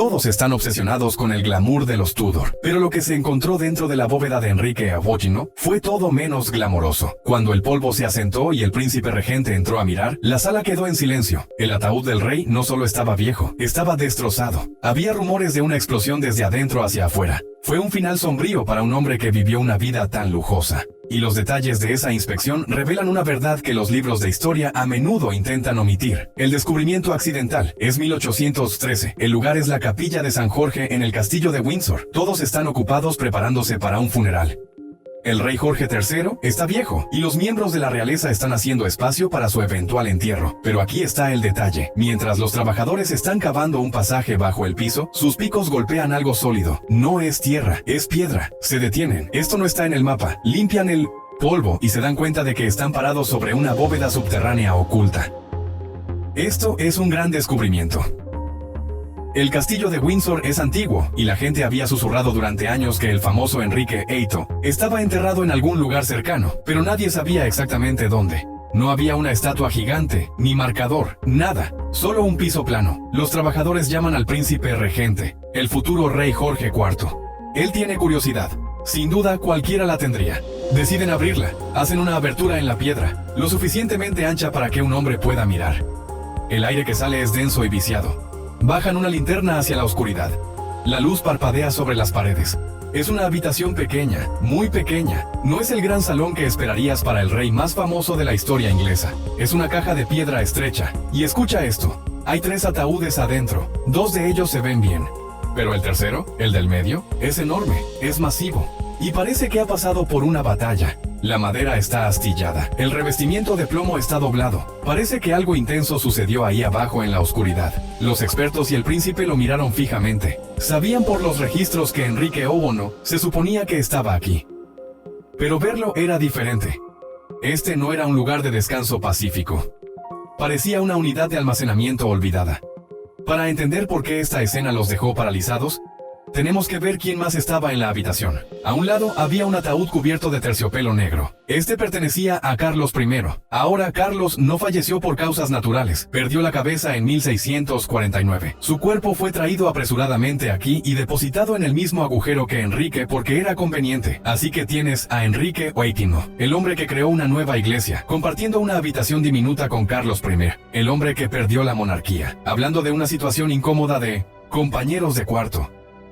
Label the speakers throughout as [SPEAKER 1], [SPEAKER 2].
[SPEAKER 1] Todos están obsesionados con el glamour de los Tudor, pero lo que se encontró dentro de la bóveda de Enrique Avogino fue todo menos glamoroso. Cuando el polvo se asentó y el príncipe regente entró a mirar, la sala quedó en silencio. El ataúd del rey no solo estaba viejo, estaba destrozado. Había rumores de una explosión desde adentro hacia afuera. Fue un final sombrío para un hombre que vivió una vida tan lujosa. Y los detalles de esa inspección revelan una verdad que los libros de historia a menudo intentan omitir. El descubrimiento accidental es 1813. El lugar es la capilla de San Jorge en el castillo de Windsor. Todos están ocupados preparándose para un funeral. El rey Jorge III está viejo y los miembros de la realeza están haciendo espacio para su eventual entierro. Pero aquí está el detalle. Mientras los trabajadores están cavando un pasaje bajo el piso, sus picos golpean algo sólido. No es tierra, es piedra. Se detienen. Esto no está en el mapa. Limpian el polvo y se dan cuenta de que están parados sobre una bóveda subterránea oculta. Esto es un gran descubrimiento. El castillo de Windsor es antiguo, y la gente había susurrado durante años que el famoso Enrique VIII estaba enterrado en algún lugar cercano, pero nadie sabía exactamente dónde. No había una estatua gigante, ni marcador, nada, solo un piso plano. Los trabajadores llaman al príncipe regente, el futuro rey Jorge IV. Él tiene curiosidad. Sin duda, cualquiera la tendría. Deciden abrirla, hacen una abertura en la piedra, lo suficientemente ancha para que un hombre pueda mirar. El aire que sale es denso y viciado. Bajan una linterna hacia la oscuridad. La luz parpadea sobre las paredes. Es una habitación pequeña, muy pequeña. No es el gran salón que esperarías para el rey más famoso de la historia inglesa. Es una caja de piedra estrecha. Y escucha esto. Hay 3 ataúdes adentro. 2 de ellos se ven bien. Pero el tercero, el del medio, es enorme, es masivo. Y parece que ha pasado por una batalla. La madera está astillada. El revestimiento de plomo está doblado. Parece que algo intenso sucedió ahí abajo en la oscuridad. Los expertos y el príncipe lo miraron fijamente. Sabían por los registros que Enrique VIII se suponía que estaba aquí. Pero verlo era diferente. Este no era un lugar de descanso pacífico. Parecía una unidad de almacenamiento olvidada. Para entender por qué esta escena los dejó paralizados, tenemos que ver quién más estaba en la habitación. A un lado había un ataúd cubierto de terciopelo negro. Este pertenecía a Carlos I. Ahora Carlos no falleció por causas naturales. Perdió la cabeza en 1649. Su cuerpo fue traído apresuradamente aquí y depositado en el mismo agujero que Enrique porque era conveniente. Así que tienes a Enrique VIII, el hombre que creó una nueva iglesia, compartiendo una habitación diminuta con Carlos I, el hombre que perdió la monarquía, hablando de una situación incómoda de compañeros de cuarto.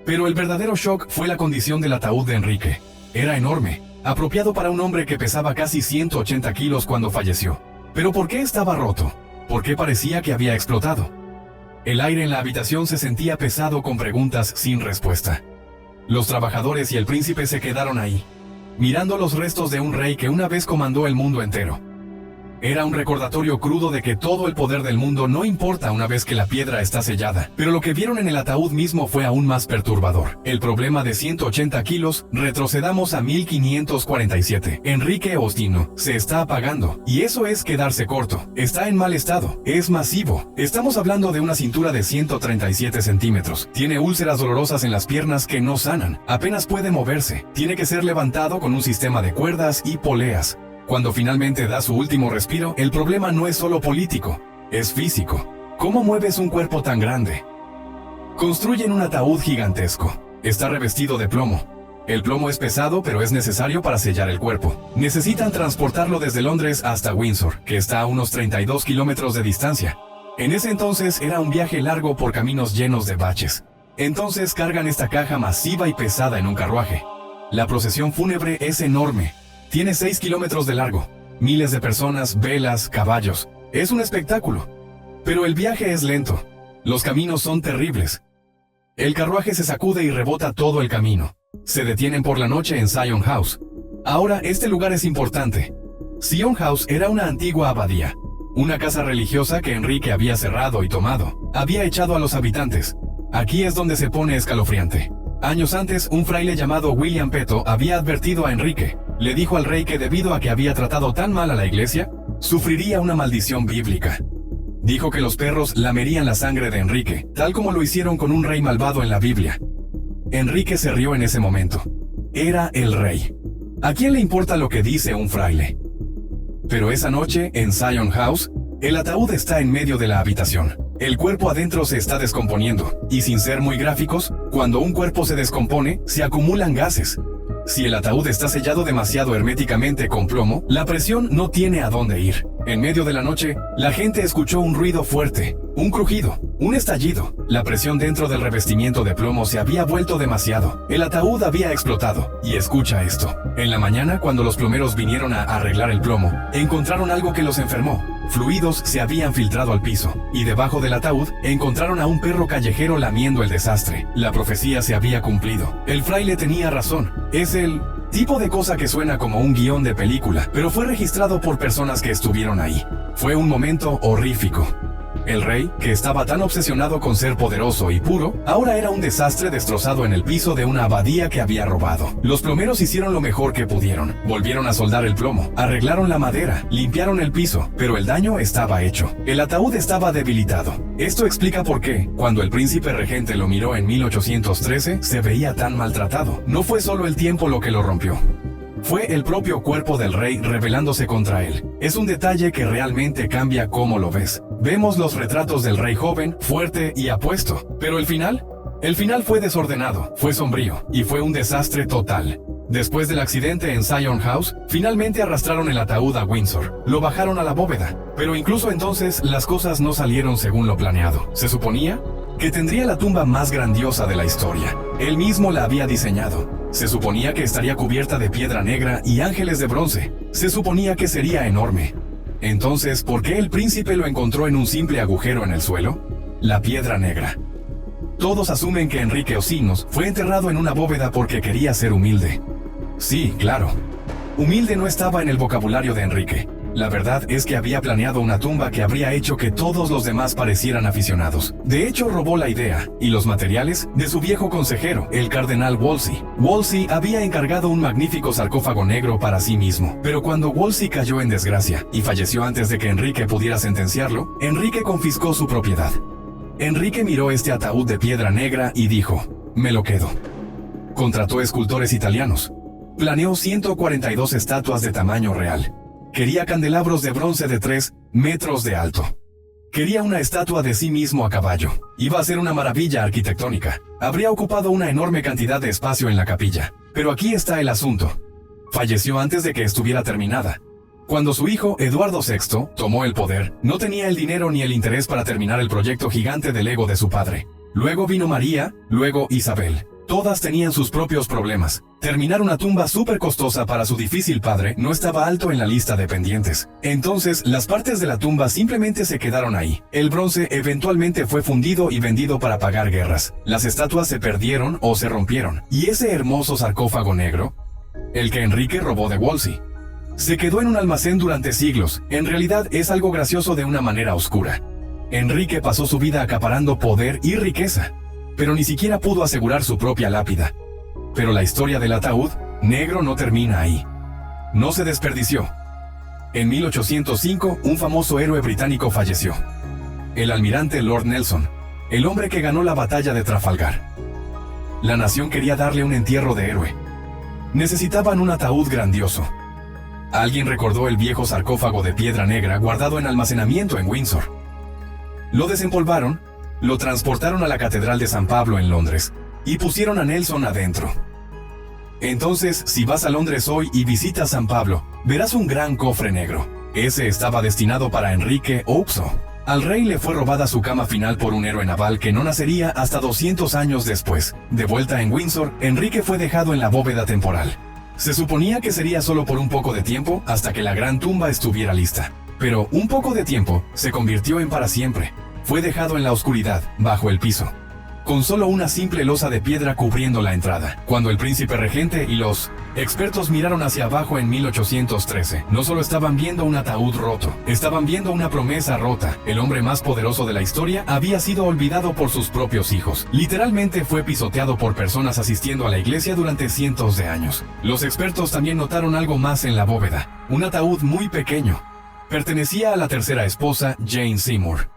[SPEAKER 1] Pero el verdadero shock fue la condición del ataúd de Enrique. Era enorme, apropiado para un hombre que pesaba casi 180 kilos cuando falleció. ¿Pero por qué estaba roto? ¿Por qué parecía que había explotado? El aire en la habitación se sentía pesado con preguntas sin respuesta. Los trabajadores y el príncipe se quedaron ahí, mirando los restos de un rey que una vez comandó el mundo entero. Era un recordatorio crudo de que todo el poder del mundo no importa una vez que la piedra está sellada. Pero lo que vieron en el ataúd mismo fue aún más perturbador. El problema de 180 kilos, retrocedamos a 1547. Enrique VIII se está apagando. Y eso es quedarse corto. Está en mal estado. Es masivo. Estamos hablando de una cintura de 137 centímetros. Tiene úlceras dolorosas en las piernas que no sanan. Apenas puede moverse. Tiene que ser levantado con un sistema de cuerdas y poleas. Cuando finalmente da su último respiro, el problema no es solo político, es físico. ¿Cómo mueves un cuerpo tan grande? Construyen un ataúd gigantesco. Está revestido de plomo. El plomo es pesado, pero es necesario para sellar el cuerpo. Necesitan transportarlo desde Londres hasta Windsor, que está a unos 32 kilómetros de distancia. En ese entonces era un viaje largo por caminos llenos de baches. Entonces cargan esta caja masiva y pesada en un carruaje. La procesión fúnebre es enorme. Tiene 6 kilómetros de largo, miles de personas, velas, caballos. Es un espectáculo. Pero el viaje es lento. Los caminos son terribles. El carruaje se sacude y rebota todo el camino. Se detienen por la noche en Sion House. Ahora, este lugar es importante. Sion House era una antigua abadía. Una casa religiosa que Enrique había cerrado y tomado. Había echado a los habitantes. Aquí es donde se pone escalofriante. Años antes, un fraile llamado William Peto había advertido a Enrique. Le dijo al rey que debido a que había tratado tan mal a la iglesia, sufriría una maldición bíblica. Dijo que los perros lamerían la sangre de Enrique, tal como lo hicieron con un rey malvado en la Biblia. Enrique se rió en ese momento. Era el rey. ¿A quién le importa lo que dice un fraile? Pero esa noche, en Sion House, el ataúd está en medio de la habitación. El cuerpo adentro se está descomponiendo, y sin ser muy gráficos, cuando un cuerpo se descompone, se acumulan gases. Si el ataúd está sellado demasiado herméticamente con plomo, la presión no tiene a dónde ir. En medio de la noche, la gente escuchó un ruido fuerte, un crujido, un estallido. La presión dentro del revestimiento de plomo se había vuelto demasiado. El ataúd había explotado. Y escucha esto. En la mañana, cuando los plomeros vinieron a arreglar el plomo, encontraron algo que los enfermó. Fluidos se habían filtrado al piso, y debajo del ataúd encontraron a un perro callejero lamiendo el desastre. La profecía se había cumplido. El fraile tenía razón. Es el tipo de cosa que suena como un guión de película, pero fue registrado por personas que estuvieron ahí. Fue un momento horrífico. El rey, que estaba tan obsesionado con ser poderoso y puro, ahora era un desastre destrozado en el piso de una abadía que había robado. Los plomeros hicieron lo mejor que pudieron. Volvieron a soldar el plomo, arreglaron la madera, limpiaron el piso, pero el daño estaba hecho. El ataúd estaba debilitado. Esto explica por qué, cuando el príncipe regente lo miró en 1813, se veía tan maltratado. No fue solo el tiempo lo que lo rompió. Fue el propio cuerpo del rey rebelándose contra él. Es un detalle que realmente cambia cómo lo ves. Vemos los retratos del rey joven, fuerte y apuesto. Pero el final fue desordenado, fue sombrío y fue un desastre total. Después del accidente en Sion House, finalmente arrastraron el ataúd a Windsor. Lo bajaron a la bóveda. Pero incluso entonces las cosas no salieron según lo planeado. Se suponía que tendría la tumba más grandiosa de la historia. Él mismo la había diseñado. Se suponía que estaría cubierta de piedra negra y ángeles de bronce. Se suponía que sería enorme. Entonces, ¿por qué el príncipe lo encontró en un simple agujero en el suelo? La piedra negra. Todos asumen que Enrique Osinos fue enterrado en una bóveda porque quería ser humilde. Sí, claro. Humilde no estaba en el vocabulario de Enrique. La verdad es que había planeado una tumba que habría hecho que todos los demás parecieran aficionados. De hecho, robó la idea y los materiales de su viejo consejero, el cardenal Wolsey. Wolsey había encargado un magnífico sarcófago negro para sí mismo. Pero cuando Wolsey cayó en desgracia y falleció antes de que Enrique pudiera sentenciarlo, Enrique confiscó su propiedad. Enrique miró este ataúd de piedra negra y dijo: me lo quedo. Contrató escultores italianos. Planeó 142 estatuas de tamaño real. Quería candelabros de bronce de 3 metros de alto. Quería una estatua de sí mismo a caballo. Iba a ser una maravilla arquitectónica. Habría ocupado una enorme cantidad de espacio en la capilla. Pero aquí está el asunto. Falleció antes de que estuviera terminada. Cuando su hijo, Eduardo VI, tomó el poder, no tenía el dinero ni el interés para terminar el proyecto gigante del ego de su padre. Luego vino María, luego Isabel. Todas tenían sus propios problemas. Terminar una tumba súper costosa para su difícil padre no estaba alto en la lista de pendientes. Entonces, las partes de la tumba simplemente se quedaron ahí. El bronce eventualmente fue fundido y vendido para pagar guerras. Las estatuas se perdieron o se rompieron. Y ese hermoso sarcófago negro, el que Enrique robó de Wolsey, se quedó en un almacén durante siglos. En realidad es algo gracioso de una manera oscura. Enrique pasó su vida acaparando poder y riqueza, pero ni siquiera pudo asegurar su propia lápida. Pero la historia del ataúd negro no termina ahí. No se desperdició. En 1805, un famoso héroe británico falleció. El almirante Lord Nelson, el hombre que ganó la batalla de Trafalgar. La nación quería darle un entierro de héroe. Necesitaban un ataúd grandioso. Alguien recordó el viejo sarcófago de piedra negra guardado en almacenamiento en Windsor. Lo desempolvaron, lo transportaron a la Catedral de San Pablo en Londres y pusieron a Nelson adentro. Entonces, si vas a Londres hoy y visitas San Pablo, verás un gran cofre negro. Ese estaba destinado para Enrique Oupso. Al rey le fue robada su cama final por un héroe naval que no nacería hasta 200 años después. De vuelta en Windsor, Enrique fue dejado en la bóveda temporal. Se suponía que sería solo por un poco de tiempo hasta que la gran tumba estuviera lista. Pero un poco de tiempo se convirtió en para siempre. Fue dejado en la oscuridad, bajo el piso, con solo una simple losa de piedra cubriendo la entrada. Cuando el príncipe regente y los expertos miraron hacia abajo en 1813, no solo estaban viendo un ataúd roto, estaban viendo una promesa rota. El hombre más poderoso de la historia había sido olvidado por sus propios hijos. Literalmente fue pisoteado por personas asistiendo a la iglesia durante cientos de años. Los expertos también notaron algo más en la bóveda, un ataúd muy pequeño. Pertenecía a la tercera esposa, Jane Seymour.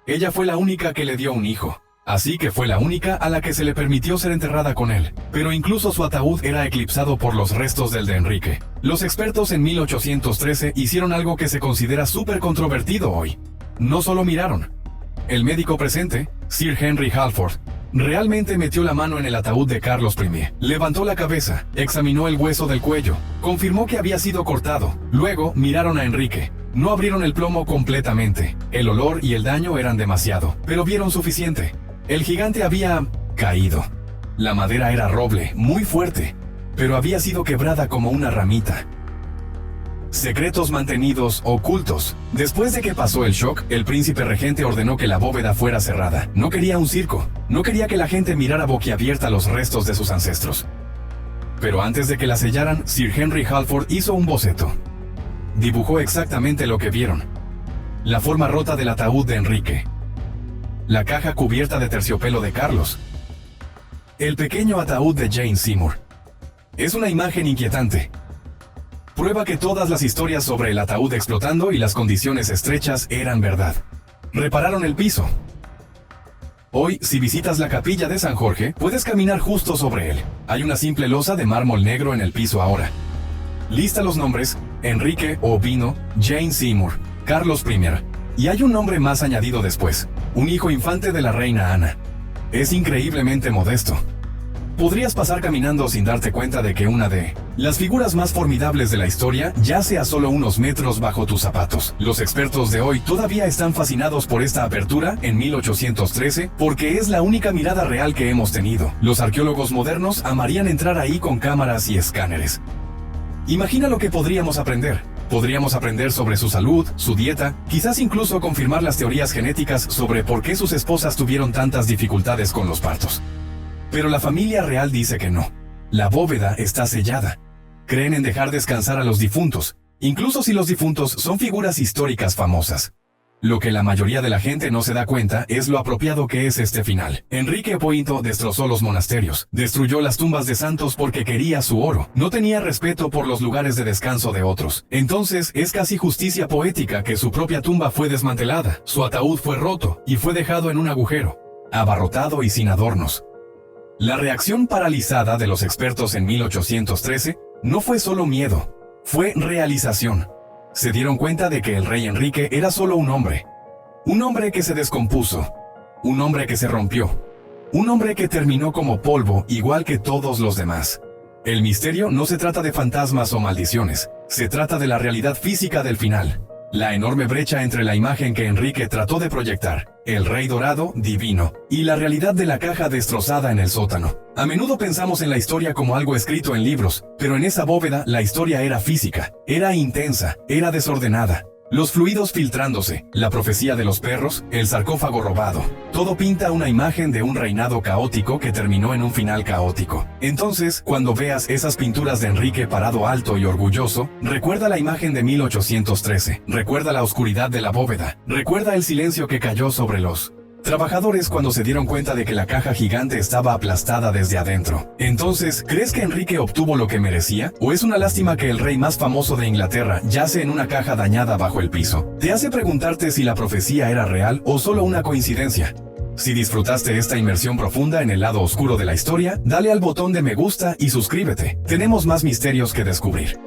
[SPEAKER 1] Ella fue la única que le dio un hijo, así que fue la única a la que se le permitió ser enterrada con él. Pero incluso su ataúd era eclipsado por los restos del de Enrique. Los expertos en 1813 hicieron algo que se considera súper controvertido hoy. No solo miraron, El médico presente, Sir Henry Halford, realmente metió la mano en el ataúd de Carlos I. Levantó la cabeza, examinó el hueso del cuello, confirmó que había sido cortado. Luego miraron a Enrique. No abrieron el plomo completamente. El olor y el daño eran demasiado, pero vieron suficiente. El gigante había caído. La madera era roble, muy fuerte, pero había sido quebrada como una ramita. Secretos mantenidos ocultos. Después de que pasó el shock, el príncipe regente ordenó que la bóveda fuera cerrada. No quería un circo. No quería que la gente mirara boquiabierta los restos de sus ancestros. Pero antes de que la sellaran, Sir Henry Halford hizo un boceto. Dibujó exactamente lo que vieron. La forma rota del ataúd de Enrique. La caja cubierta de terciopelo de Carlos. El pequeño ataúd de Jane Seymour. Es una imagen inquietante. Prueba que todas las historias sobre el ataúd explotando y las condiciones estrechas eran verdad. Repararon el piso. Hoy, si visitas la capilla de San Jorge, puedes caminar justo sobre él. Hay una simple losa de mármol negro en el piso ahora. Lista los nombres: Enrique Ovino, Jane Seymour, Carlos I. Y hay un nombre más añadido después: un hijo infante de la reina Ana. Es increíblemente modesto. Podrías pasar caminando sin darte cuenta de que una de las figuras más formidables de la historia yace a solo unos metros bajo tus zapatos. Los expertos de hoy todavía están fascinados por esta apertura en 1813 porque es la única mirada real que hemos tenido. Los arqueólogos modernos amarían entrar ahí con cámaras y escáneres. Imagina lo que podríamos aprender. Podríamos aprender sobre su salud, su dieta, quizás incluso confirmar las teorías genéticas sobre por qué sus esposas tuvieron tantas dificultades con los partos. Pero la familia real dice que no. La bóveda está sellada. Creen en dejar descansar a los difuntos, incluso si los difuntos son figuras históricas famosas. Lo que la mayoría de la gente no se da cuenta es lo apropiado que es este final. Enrique V destrozó los monasterios, destruyó las tumbas de santos porque quería su oro, no tenía respeto por los lugares de descanso de otros. Entonces es casi justicia poética que su propia tumba fue desmantelada, su ataúd fue roto y fue dejado en un agujero, abarrotado y sin adornos. La reacción paralizada de los expertos en 1813 no fue solo miedo, fue realización. Se dieron cuenta de que el rey Enrique era solo un hombre que se descompuso, un hombre que se rompió, un hombre que terminó como polvo igual que todos los demás. El misterio no se trata de fantasmas o maldiciones, se trata de la realidad física del final. La enorme brecha entre la imagen que Enrique trató de proyectar, el rey dorado, divino, y la realidad de la caja destrozada en el sótano. A menudo pensamos en la historia como algo escrito en libros, pero en esa bóveda la historia era física, era intensa, era desordenada. Los fluidos filtrándose, la profecía de los perros, el sarcófago robado. Todo pinta una imagen de un reinado caótico que terminó en un final caótico. Entonces, cuando veas esas pinturas de Enrique parado alto y orgulloso, recuerda la imagen de 1813, recuerda la oscuridad de la bóveda, recuerda el silencio que cayó sobre los trabajadores cuando se dieron cuenta de que la caja gigante estaba aplastada desde adentro. Entonces, ¿crees que Enrique obtuvo lo que merecía? ¿O es una lástima que el rey más famoso de Inglaterra yace en una caja dañada bajo el piso? Te hace preguntarte si la profecía era real o solo una coincidencia. Si disfrutaste esta inmersión profunda en el lado oscuro de la historia, dale al botón de me gusta y suscríbete. Tenemos más misterios que descubrir.